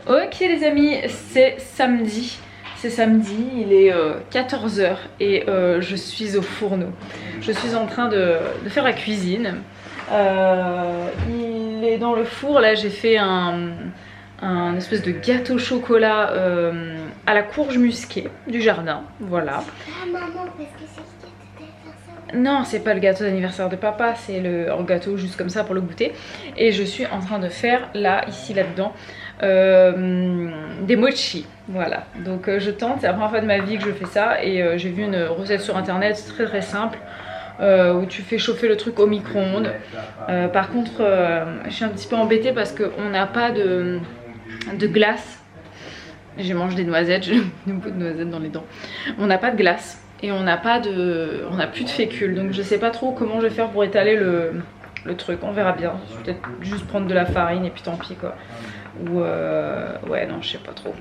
Ok les amis, c'est samedi. C'est samedi, il est 14 h et je suis au fourneau. Je suis en train de faire la cuisine. Il est dans le four, là j'ai fait un espèce de gâteau au chocolat à la courge musquée du jardin, voilà. Ah maman, parce que c'est le gâteau d'anniversaire. Non, c'est pas le gâteau d'anniversaire de papa, c'est un gâteau juste comme ça pour le goûter. Et je suis en train de faire là, ici, là-dedans, des mochi. Voilà, donc je tente, c'est la première fois de ma vie que je fais ça. Et j'ai vu une recette sur internet très très simple. Où tu fais chauffer le truc au micro-ondes. Par contre, je suis un petit peu embêtée parce qu'on n'a pas de glace. J'ai mangé des noisettes, j'ai un bout de noisettes dans les dents. On n'a pas de glace et on n'a plus de fécule. Donc je sais pas trop comment je vais faire pour étaler le truc. On verra bien. Je vais peut-être juste prendre de la farine et puis tant pis quoi. Ou ouais non, je sais pas trop.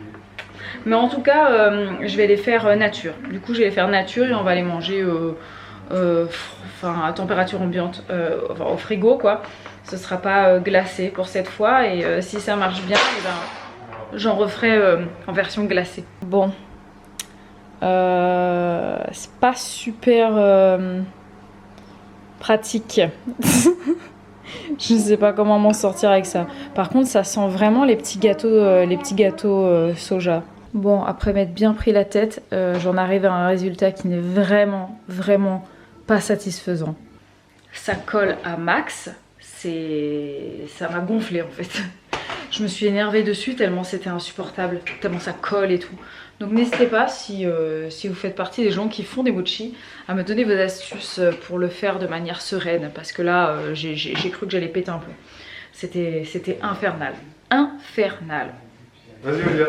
Mais en tout cas, je vais les faire nature. Du coup, je vais les faire nature et on va les manger à température ambiante, enfin, au frigo quoi. Ce sera pas glacé pour cette fois et si ça marche bien, et ben, j'en referai en version glacée. Bon, c'est pas super pratique. Je sais pas comment m'en sortir avec ça. Par contre, ça sent vraiment les petits gâteaux soja. Bon, après m'être bien pris la tête, j'en arrive à un résultat qui n'est vraiment pas satisfaisant. Ça colle à max, ça m'a gonflé en fait. Je me suis énervée dessus tellement c'était insupportable, tellement ça colle et tout. Donc n'hésitez pas si vous faites partie des gens qui font des mochi à me donner vos astuces pour le faire de manière sereine parce que là j'ai cru que j'allais péter un plomb. C'était infernal. Infernal. Vas-y Olivia.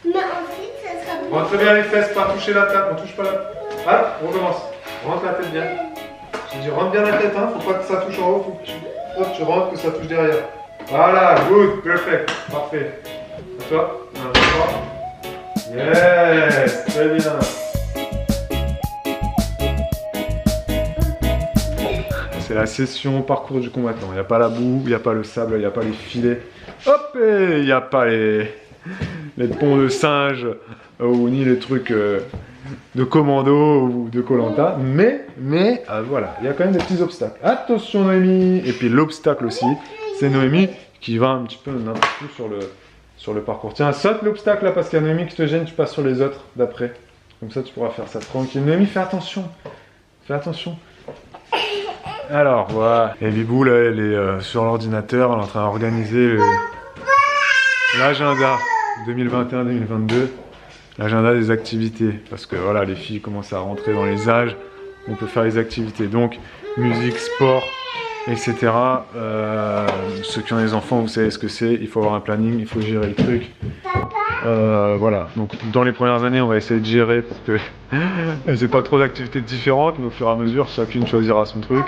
Mais ensuite, ça sera plus. Rentre bien les fesses, pas toucher la table, on touche pas la... Ah, on recommence. Rentre la tête bien. Je dis rentre bien la tête, hein, faut pas que ça touche en haut, faut que tu rentres, que ça touche derrière. Voilà, good, perfect, parfait. À toi, 1, 2, 3. Yes, très bien. C'est la session parcours du combattant. Il n'y a pas la boue, il n'y a pas le sable, il n'y a pas les filets. Hop, et il n'y a pas les ponts de singe ou ni les trucs de commando ou de Koh-Lanta. Mais voilà, il y a quand même des petits obstacles. Attention Noémie. Et puis l'obstacle aussi, c'est Noémie qui va un petit peu n'importe où sur le parcours. Tiens, saute l'obstacle là parce qu'il y a Noémie qui te gêne, tu passes sur les autres d'après. Comme ça tu pourras faire ça tranquille. Noémie, fais attention. Fais attention. Alors voilà, et Bibou là, elle est sur l'ordinateur, elle est en train d'organiser l'agenda 2021-2022, l'agenda des activités, parce que voilà, les filles commencent à rentrer dans les âges, on peut faire les activités, donc musique, sport, etc. Ceux qui ont des enfants, vous savez ce que c'est, il faut avoir un planning, il faut gérer le truc. Voilà, donc dans les premières années, on va essayer de gérer, parce que c'est pas trop d'activités différentes, mais au fur et à mesure, chacune choisira son truc.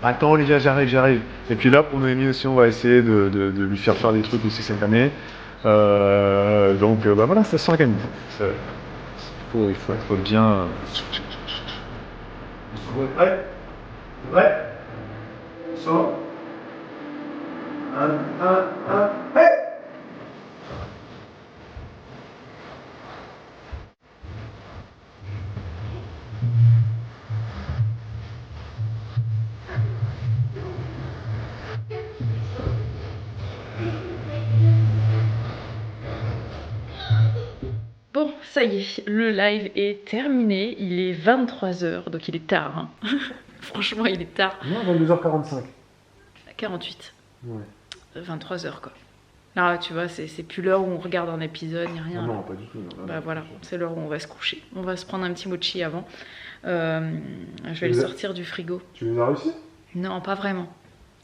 Attends Olivia, j'arrive. Et puis là pour Noémie aussi on va essayer de lui faire des trucs aussi cette année. Donc bah voilà, ça s'organise. Il faut bien... Ouais. Sors. 1, hey. Bon, ça y est, le live est terminé, il est 23 h, donc il est tard. Hein. Franchement, il est tard. Non, 22h45. 48. Ouais. 23 h quoi. Là, tu vois, c'est plus l'heure où on regarde un épisode, ni rien. Non, pas du tout. Non, bah voilà, c'est l'heure où on va se coucher. On va se prendre un petit mochi avant. Je vais le sortir du frigo. Tu les as réussi? Non, pas vraiment.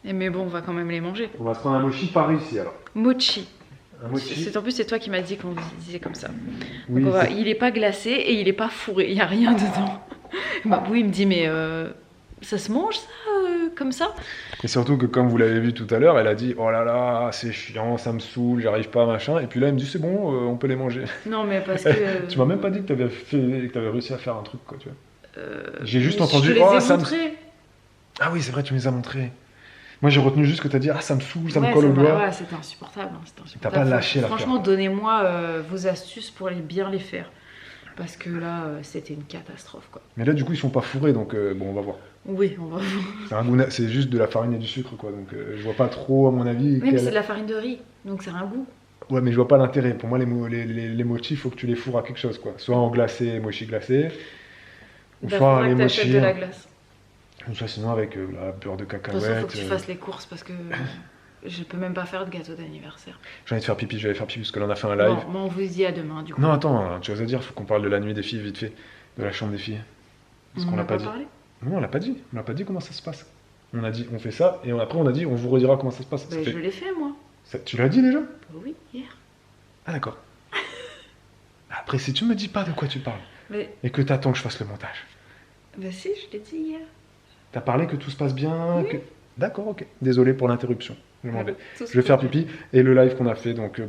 Mais bon, on va quand même les manger. On va se prendre un mochi par ici alors. Mochi. Un mochi. En plus, c'est toi qui m'as dit qu'on disait comme ça. Oui, donc il est pas glacé et il est pas fourré, il n'y a rien dedans. Bah oui, il me dit, mais ça se mange ça comme ça? Et surtout que comme vous l'avez vu tout à l'heure, elle a dit oh là là, c'est chiant, ça me saoule, j'arrive pas, machin. Et puis là, elle me dit c'est bon, on peut les manger. Non, mais parce que. Tu m'as même pas dit que t'avais réussi à faire un truc, quoi, tu vois. J'ai juste entendu je te les ai ça me. montrés. Ah oui, c'est vrai, tu me les as montrés. Moi j'ai retenu juste que t'as dit ah ça me saoule, ça me Ouais, colle au doigt. ouais, c'était insupportable. Hein, c'était T'as insupportable. pas lâché l'affaire. Franchement, donnez-moi vos astuces pour bien les faire. Parce que là, c'était une catastrophe, quoi. Mais là du coup ils sont pas fourrés donc bon on va voir. Oui, on va voir. C'est juste de la farine et du sucre quoi donc je vois pas trop à mon avis. Oui, mais c'est de la farine de riz, donc ça a un goût. Ouais mais je vois pas l'intérêt. Pour moi les mochis faut que tu les fourres à quelque chose quoi. Soit en glacé, mochi glacé. Ou Bah, soit faudra les que t'achètes mochis. de la glace. Ou soit sinon avec la beurre de De toute cacahuète. façon, faut que tu fasses les courses parce que je peux même pas faire de gâteau d'anniversaire. J'ai envie de faire pipi, je vais aller faire pipi parce que là on a fait un live. Bon, moi on vous dit à demain du coup. Non attends, tu vas à dire, faut qu'on parle de la nuit des filles vite fait. De la chambre des filles. Parce qu'on on l'a n'a pas pas dit. parlé. Non, on l'a pas dit. On l'a pas dit comment ça se passe. On a dit on fait ça et après on a dit on vous redira comment ça se passe. Bah, je l'ai fait moi. Tu l'as dit déjà? Oui, hier. Ah d'accord. Après si tu me dis pas de quoi tu parles Mais et que t'attends que je fasse le montage. bah si, je l'ai dit hier. T'as parlé que tout se passe bien. Oui. Que... D'accord, ok. Désolé pour l'interruption. Je m'en vais. Tout ce Je vais que faire tu- pipi et le live qu'on a fait donc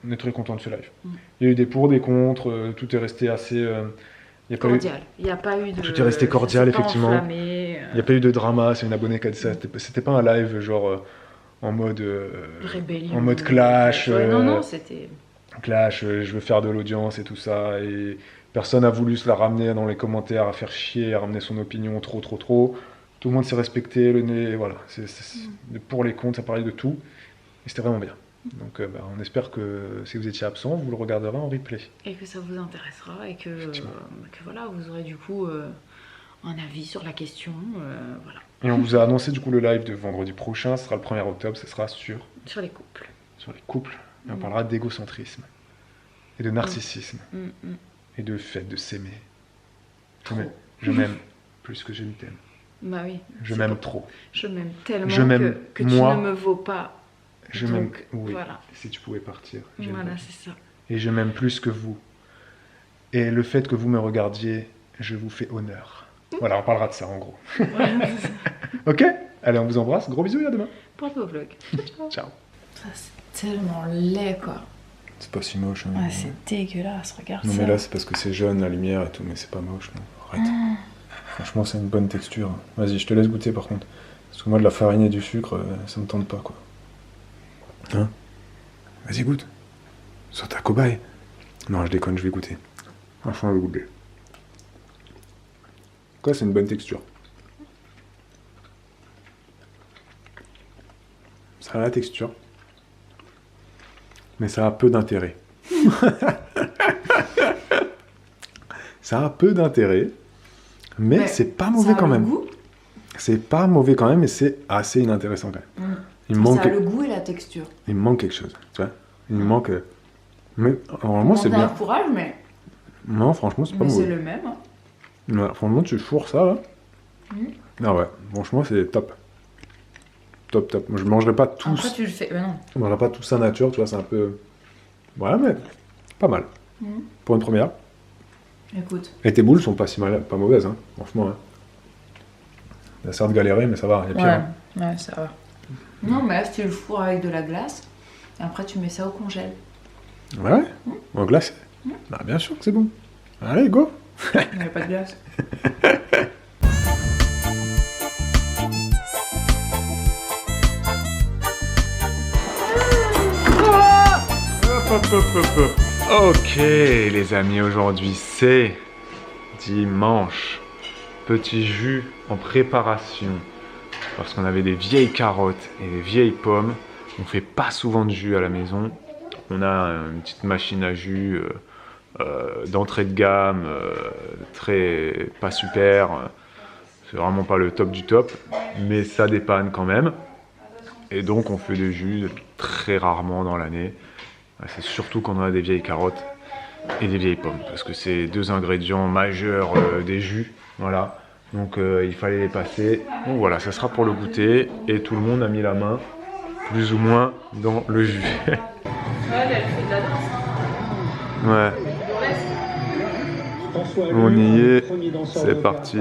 on est très content de ce live. Mm. Il y a eu des pour, des contre, tout est resté assez. Il y a pas eu... Cordial. Il n'y a pas eu de. Tout est resté cordial, ça s'est pas effectivement. enflammé, Il n'y a pas eu de drama, c'est une abonnée qui a dit ça. C'était pas un live genre en mode. Rébellion. En mode clash. Ouais, non, c'était. Clash, je veux faire de l'audience et tout ça. Et personne n'a voulu se la ramener dans les commentaires, à faire chier, à ramener son opinion trop. Tout le monde s'est respecté, le nez, voilà. Pour les comptes, ça parlait de tout. Et c'était vraiment bien. Donc on espère que si vous étiez absent, vous le regarderez en replay. Et que ça vous intéressera et que voilà, vous aurez du coup un avis sur la question. Voilà. Et on vous a annoncé du coup le live de vendredi prochain, ce sera le 1er octobre, ce sera sur Sur les couples. les couples. Et on parlera d'égocentrisme et de narcissisme Mm. et de fait de s'aimer. Trop. Je m'aime plus que je ne t'aime. Bah oui. Je c'est m'aime pas- trop. Je m'aime tellement Je m'aime que moi. tu ne me vaux pas. Je Donc, m'aime. Oui. voilà. Si tu pouvais partir. Voilà, j'aimerais. c'est ça. Et je m'aime plus que vous. Et le fait que vous me regardiez, je vous fais honneur. Voilà, on parlera de ça en gros. Voilà, c'est ça. Ok. Allez, on vous embrasse. Gros bisous et à demain. Pour le vlog. Ciao. Ça, c'est tellement laid, quoi. C'est pas si moche. Hein. Ah, c'est dégueulasse, regarde Non ça. mais là c'est parce que c'est jaune la lumière et tout, mais c'est pas moche, non. Arrête. Franchement c'est une bonne texture. Vas-y, je te laisse goûter par contre. Parce que moi de la farine et du sucre, ça me tente pas quoi. Hein? Vas-y goûte. Sois ta cobaye. Non je déconne, je vais goûter. Franchement je vais goûter. Quoi, c'est une bonne texture. Ça a la texture. Mais ça a peu d'intérêt. Ça a peu d'intérêt, mais c'est pas mauvais quand même. Goût. C'est pas mauvais quand même, mais c'est assez inintéressant quand même. Il me manque, Ça a le goût et la texture. il me manque quelque chose, tu vois. Il me manque. Mais normalement c'est bien. Un fourrage, mais, Non, franchement c'est pas c'est mauvais. le même. Ouais, franchement tu fourres ça là. Ah ouais, franchement c'est top. Top. Moi je mangerai pas tout. Après, tu le fais. Non. Je mangerai pas tout ça nature, tu vois, c'est un peu. Ouais, mais pas mal. Pour une première. Écoute. Et tes boules sont pas si mal, pas mauvaises, hein, franchement. Hein. Il a certes galéré, mais ça va, il y a pire. Hein. Ouais, ça va. Non, mais là, tu le fourres avec de la glace. Et après, tu mets ça au congèle. Ouais, en glacé. Bah, bien sûr que c'est bon. Allez, go. Il n'y a pas de glace. Ok, les amis, aujourd'hui c'est dimanche. Petit jus en préparation. Parce qu'on avait des vieilles carottes et des vieilles pommes. On fait pas souvent de jus à la maison. On a une petite machine à jus d'entrée de gamme, très pas super. C'est vraiment pas le top du top, mais ça dépanne quand même. Et donc on fait des jus très rarement dans l'année. C'est surtout quand on a des vieilles carottes et des vieilles pommes, parce que c'est deux ingrédients majeurs des jus. Voilà, donc il fallait les passer. Donc voilà, ça sera pour le goûter, et tout le monde a mis la main, plus ou moins, dans le jus. Ouais, elle fait de la danse. Ouais. On y est, c'est parti.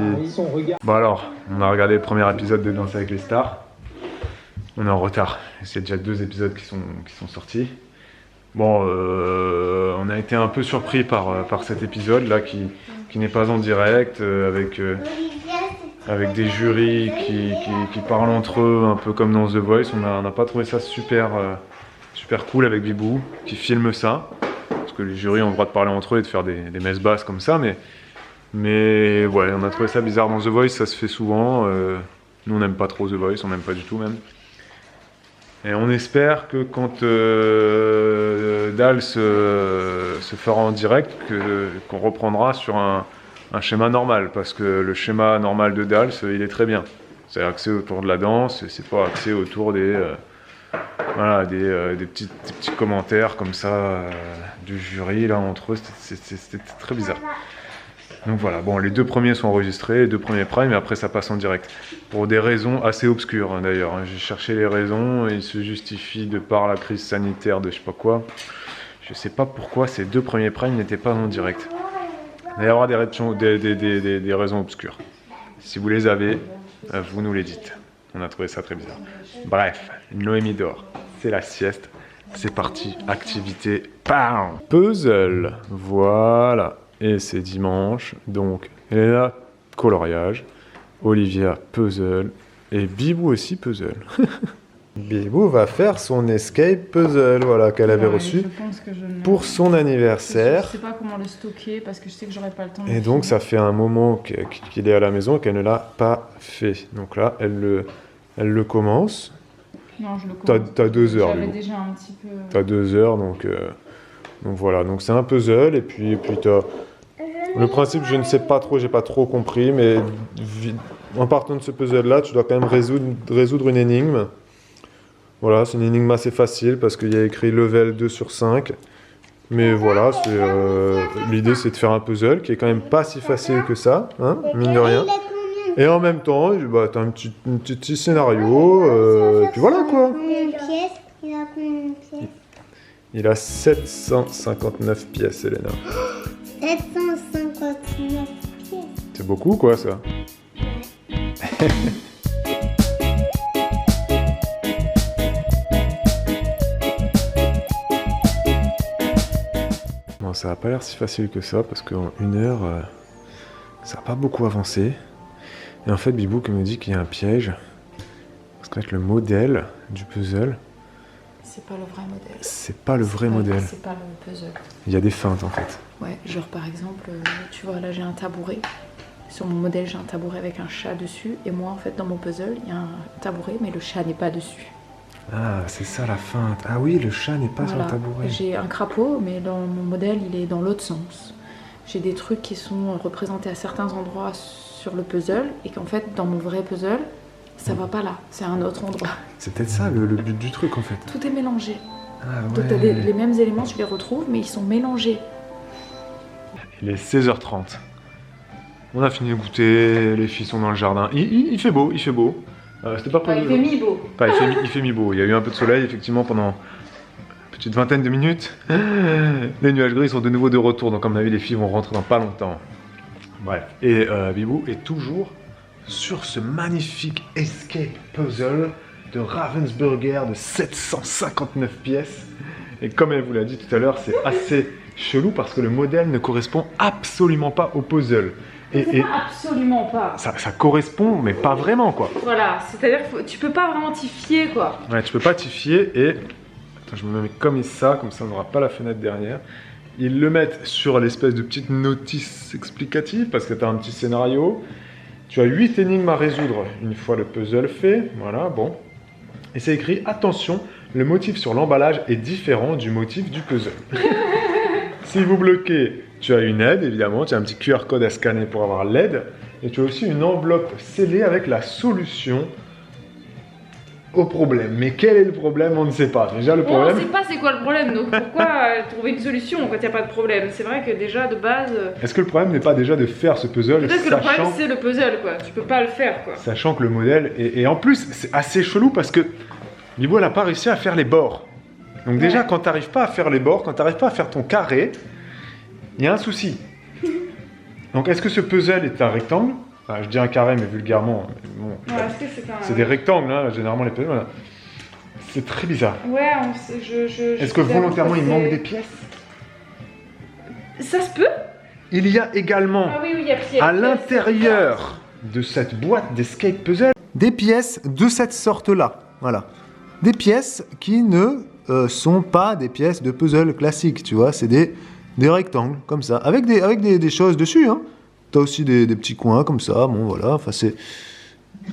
Bon alors, on a regardé le premier épisode de Danser avec les stars. On est en retard, il y a déjà 2 épisodes qui sont sortis. Bon, on a été un peu surpris par cet épisode là qui n'est pas en direct avec. Olivia, avec des jurys qui parlent entre eux, un peu comme dans The Voice. On n'a pas trouvé ça super cool avec Bibou, qui filme ça. Parce que les jurys ont le droit de parler entre eux et de faire des messes basses comme ça, mais ouais, on a trouvé ça bizarre dans The Voice, ça se fait souvent. Nous on n'aime pas trop The Voice, on n'aime pas du tout même. Et on espère que quand Dal se fera en direct, qu'on reprendra sur un schéma normal, parce que le schéma normal de Dal, il est très bien. C'est axé autour de la danse, et c'est pas axé autour des petits commentaires comme ça du jury là entre eux. C'était très bizarre. Donc voilà, bon, les 2 premiers sont enregistrés, les 2 premiers prime, et après ça passe en direct. Pour des raisons assez obscures hein, d'ailleurs. J'ai cherché les raisons, et ils se justifient de par la crise sanitaire de je sais pas quoi. Je sais pas pourquoi ces 2 premiers primes n'étaient pas en direct. Il y aura des raisons obscures. Si vous les avez, vous nous les dites. On a trouvé ça très bizarre. Bref, Noémie dort, c'est la sieste. C'est parti, activité, bam. Puzzle, voilà. Et c'est dimanche, donc Elena, coloriage, Olivia, puzzle, et Bibou aussi, puzzle. Bibou va faire son escape puzzle, voilà, qu'elle avait reçu pour son anniversaire. Je sais pas comment le stocker, parce que je sais que j'aurai pas le temps. Et donc ça fait un moment qu'il est à la maison et qu'elle ne l'a pas fait. Donc là, elle le commence. Non, je le commence. T'as 2 heures, J'avais Bibou. déjà un petit peu... T'as 2 heures, donc voilà. Donc c'est un puzzle, et puis t'as... Le principe, je ne sais pas trop, j'ai pas trop compris, mais en partant de ce puzzle-là, tu dois quand même résoudre une énigme. Voilà, c'est une énigme assez facile parce qu'il y a écrit level 2 sur 5. Mais voilà, l'idée c'est de faire un puzzle qui est quand même pas si facile que ça, hein, mine de rien. Et en même temps, bah, tu as un petit scénario, et puis voilà quoi. Combien de pièces? Il a combien de pièces? Il a 759 pièces, Elena. 759 pièces. C'est beaucoup quoi ça. Bon, ça n'a pas l'air si facile que ça parce qu'en 1 heure, ça n'a pas beaucoup avancé. Et en fait, Bibou qui me dit qu'il y a un piège. Parce qu'en fait, le modèle du puzzle, C'est pas le vrai modèle. c'est pas le vrai modèle. C'est pas le puzzle. Il y a des feintes en fait. Ouais, genre par exemple, tu vois, là j'ai un tabouret. Sur mon modèle, j'ai un tabouret avec un chat dessus. Et moi, en fait, dans mon puzzle, il y a un tabouret, mais le chat n'est pas dessus. Ah, c'est ça la feinte. Ah oui, le chat n'est pas sur Voilà. le tabouret. J'ai un crapaud, mais dans mon modèle, il est dans l'autre sens. J'ai des trucs qui sont représentés à certains endroits sur le puzzle, et qu'en fait, dans mon vrai puzzle, ça va pas là, c'est à un autre endroit. C'est peut-être ça le but du truc en fait. Tout est mélangé. Ah Donc t'as les mêmes éléments, tu les retrouves, mais ils sont mélangés. Il est 16h30. On a fini de goûter, les filles sont dans le jardin. Il fait beau, il fait beau. C'était pas Il fait mi-beau. Enfin, il fait mi-beau. Il y a eu un peu de soleil, effectivement, pendant une petite vingtaine de minutes. Les nuages gris sont de nouveau de retour, donc à mon avis, les filles vont rentrer dans pas longtemps. Bref. Et Bibou est toujours sur ce magnifique escape puzzle de Ravensburger de 759 pièces. Et comme elle vous l'a dit tout à l'heure, c'est assez chelou parce que le modèle ne correspond absolument pas au puzzle. Et Absolument pas. ça correspond, mais pas vraiment, quoi. Voilà, c'est-à-dire que tu peux pas vraiment t'y fier, quoi. Ouais, tu peux pas t'y fier et... Attends, je me mets comme ça on n'aura pas la fenêtre derrière. Ils le mettent sur l'espèce de petite notice explicative parce que tu as un petit scénario. Tu as 8 énigmes à résoudre une fois le puzzle fait. Voilà, bon. Et c'est écrit, attention, le motif sur l'emballage est différent du motif du puzzle. Si vous bloquez, tu as une aide, évidemment. Tu as un petit QR code à scanner pour avoir l'aide. Et tu as aussi une enveloppe scellée avec la solution au problème. Mais quel est le problème? On ne sait pas. Déjà, le problème... On sait pas c'est quoi le problème, donc pourquoi trouver une solution quand il n'y a pas de problème? C'est vrai que déjà, de base... Est-ce que le problème n'est pas déjà de faire ce puzzle, Peut-être que le problème, c'est le puzzle, quoi. Tu peux pas le faire, quoi. Sachant que le modèle... Et en plus, c'est assez chelou parce que Bibou, elle n'a pas réussi à faire les bords. Donc déjà, quand tu n'arrives pas à faire les bords, quand tu n'arrives pas à faire ton carré, il y a un souci. Donc est-ce que ce puzzle est un rectangle? Enfin, je dis un carré, mais vulgairement... Bon, Ouais, est-ce que c'est un... c'est des rectangles, hein, généralement les puzzles. Voilà. C'est très bizarre. Ouais, on sait, Est-ce que volontairement il manque des pièces? Ça se peut? Il y a également Ah oui, il y a pièces. à l'intérieur de cette boîte d'escape puzzle des pièces de cette sorte-là. Voilà. Des pièces qui ne sont pas des pièces de puzzle classiques, tu vois. C'est des rectangles, comme ça, avec des choses dessus, hein. T'as aussi des petits coins comme ça, bon voilà, enfin c'est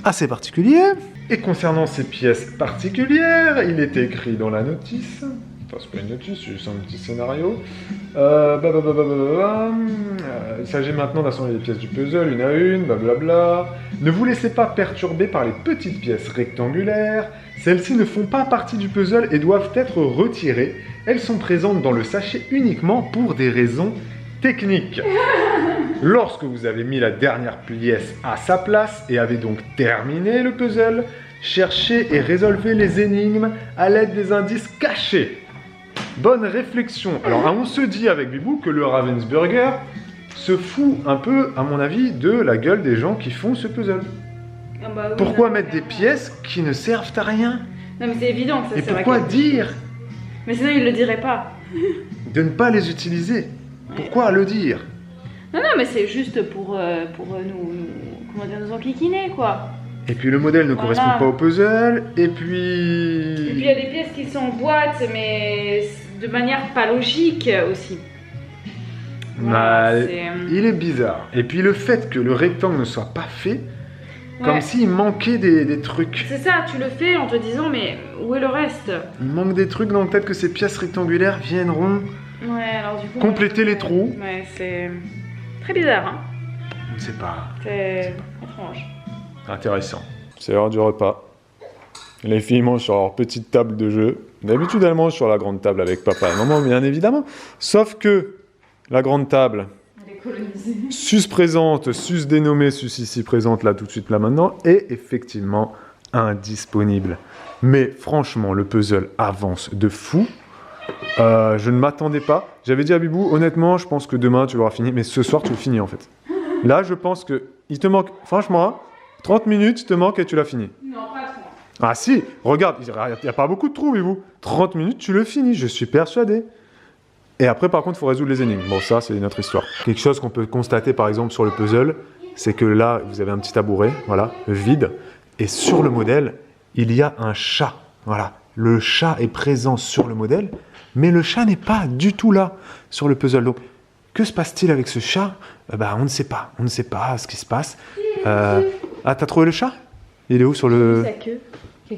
assez particulier. Et concernant ces pièces particulières, il est écrit dans la notice, enfin c'est pas une notice, c'est juste un petit scénario. Il s'agit maintenant d'assembler les pièces du puzzle une à une, blablabla. Ne vous laissez pas perturber par les petites pièces rectangulaires. Celles-ci ne font pas partie du puzzle et doivent être retirées. Elles sont présentes dans le sachet uniquement pour des raisons techniques. Lorsque vous avez mis la dernière pièce à sa place et avez donc terminé le puzzle, cherchez et résolvez les énigmes à l'aide des indices cachés. Bonne réflexion. Alors, on se dit avec Bibou que le Ravensburger se fout un peu, à mon avis, de la gueule des gens qui font ce puzzle. Ah bah oui, pourquoi mettre des pièces qui ne servent à rien? Non mais c'est évident que ça Et sert à pourquoi quelque dire chose. Mais sinon il le dirait pas. de ne pas les utiliser? Pourquoi le dire? Non mais c'est juste pour nous comment dire, nous enquiquiner quoi. Et puis le modèle ne correspond pas au puzzle, et puis... Et puis il y a des pièces qui sont en boîte, mais de manière pas logique aussi. Voilà, il est bizarre. Et puis le fait que le rectangle ne soit pas fait, comme s'il manquait des trucs. C'est ça, tu le fais en te disant, mais où est le reste? Il manque des trucs, donc peut-être que ces pièces rectangulaires viendront alors, du coup, compléter les trous. Ouais, c'est très bizarre, hein. On ne sait pas. C'est étrange. Intéressant. C'est l'heure du repas. Les filles mangent sur leur petite table de jeu. D'habitude, elles mangent sur la grande table avec papa et maman, bien évidemment. Sauf que la grande table, Elle est colonisée. sus présente, sus dénommée, sus ici présente, là tout de suite, là maintenant, est effectivement indisponible. Mais franchement, le puzzle avance de fou. Je ne m'attendais pas. J'avais dit à Bibou, honnêtement, je pense que demain tu l'auras fini, mais ce soir tu le finis en fait. Là, je pense que il te manque, franchement, 30 minutes, il te manque et tu l'as fini. Non, pas trop. Ah si, regarde, il n'y a pas beaucoup de trous, Bibou. 30 minutes, tu le finis, je suis persuadé. Et après, par contre, il faut résoudre les énigmes. Bon, ça, c'est une autre histoire. Quelque chose qu'on peut constater, par exemple, sur le puzzle, c'est que là, vous avez un petit tabouret, voilà, vide. Et sur le modèle, il y a un chat. Voilà, le chat est présent sur le modèle, mais le chat n'est pas du tout là sur le puzzle. Donc, que se passe-t-il avec ce chat? On ne sait pas. On ne sait pas ce qui se passe. Ah, t'as trouvé le chat? Il est où sur le... Sa queue.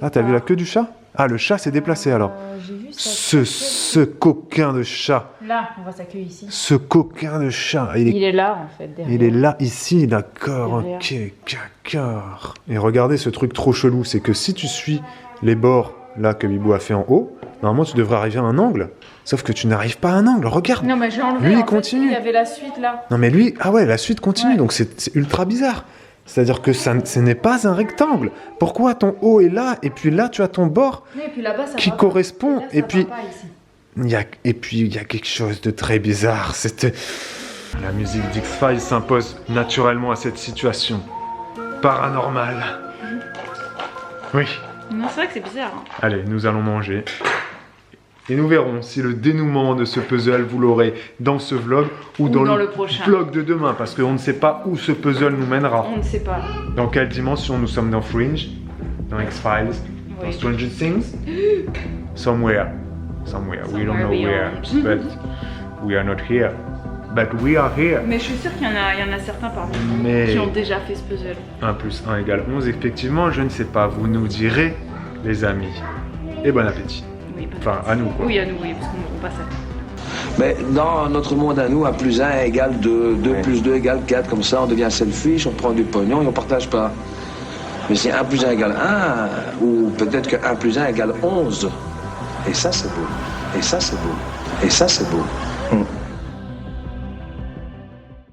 Ah, t'as vu la queue du chat? Ah, le chat s'est déplacé alors. J'ai vu Ce coquin de chat. Là, on voit sa queue ici. Ce coquin de chat. Il est là en fait, derrière. Il est là, ici, d'accord. Derrière. Ok, d'accord. Et regardez ce truc trop chelou, c'est que si tu suis les bords là que Bibou a fait en haut, normalement tu devrais arriver à un angle. Sauf que tu n'arrives pas à un angle, regarde. Non mais j'ai enlevé. Lui, il en fait, continue. il y avait la suite là. Non mais lui, ah ouais, la suite continue, Ouais. donc c'est ultra bizarre. C'est-à-dire que ce n'est pas un rectangle. Pourquoi ton haut est là, et puis là tu as ton bord Oui, et puis là-bas ça qui va correspond, pas. Là, ça et va puis... pas ici. il y a quelque chose de très bizarre. C'était... La musique d'X-Files s'impose naturellement à cette situation paranormale. Oui. Non, c'est vrai que c'est bizarre. Hein. Allez, nous allons manger. Et nous verrons si le dénouement de ce puzzle, vous l'aurez dans ce vlog ou dans le prochain vlog de demain. Parce qu'on ne sait pas où ce puzzle nous mènera. On ne sait pas. Dans quelle dimension nous sommes dans Fringe, dans X-Files, dans Oui. Stranger Things. Somewhere. We don't know where. But we are not here. But we are here. Mais je suis sûre qu'il y en a certains parmi nous Mais- qui ont déjà fait ce puzzle. 1 + 1 = 11, effectivement, je ne sais pas. Vous nous direz, les amis. Et bon appétit. Oui, Enfin, à nous, quoi. Oui, à nous, oui, parce qu'on passe à... Mais dans notre monde à nous, 1 + 1 = 2, 2 + 2 = 4, comme ça on devient selfish, on prend du pognon et on partage pas. Mais si 1 + 1 = 1, ou peut-être que 1 + 1 = 11, et ça c'est beau, et ça c'est beau, et ça c'est beau.